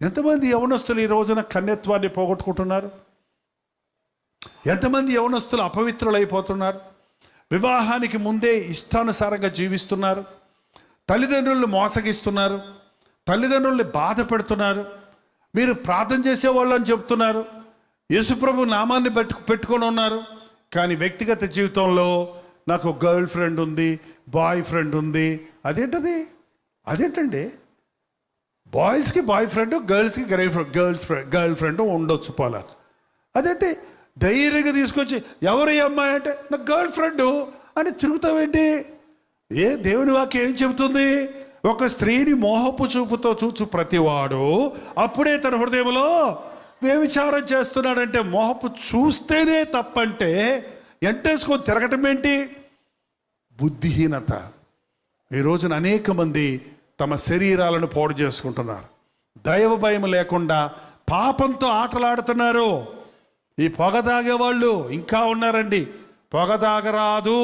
ఎంతమంది యవనస్తులు ఈ రోజున కన్యత్వాన్ని పోగొట్టుకుంటున్నారు? ఎంతమంది యవనస్తులు అపవిత్రులైపోతున్నారు? వివాహానికి ముందే ఇష్టానుసారంగా జీవిస్తున్నారు, తల్లిదండ్రులను మోసగిస్తున్నారు, తల్లిదండ్రుల్ని బాధ పెడుతున్నారు. మీరు ప్రార్థన చేసేవాళ్ళు అని చెప్తున్నారు, యేసుప్రభు నామాన్ని పెట్టుకొని ఉన్నారు, కానీ వ్యక్తిగత జీవితంలో నాకు గర్ల్ ఫ్రెండ్ ఉంది, బాయ్ ఫ్రెండ్ ఉంది. అదేంటండి? బాయ్స్కి బాయ్ ఫ్రెండ్, గర్ల్స్కి గర్ల్ ఫ్రెండ్ ఉండొచ్చు పోలా. అదేంటి ధైర్యంగా తీసుకొచ్చి ఎవరు ఈ అమ్మాయి అంటే నా గర్ల్ ఫ్రెండ్ అని తిరుగుతావేంటి? దేవుని వాక్యం ఏం చెబుతుంది? ఒక స్త్రీని మోహపు చూపుతో చూచు ప్రతివాడు అప్పుడే తన హృదయంలో వ్యభిచారం చేస్తున్నాడంటే, మోహపు చూస్తేనే తప్పంటే ఎంటేసుకొని తిరగటం ఏంటి? బుద్ధిహీనత. ఈ రోజున అనేక మంది తమ శరీరాలను పాడు చేసుకుంటున్నారు, దైవ భయం లేకుండా పాపంతో ఆటలాడుతున్నారు. ఈ పొగ తాగేవాళ్ళు ఇంకా ఉన్నారండి. పొగ తాగరాదు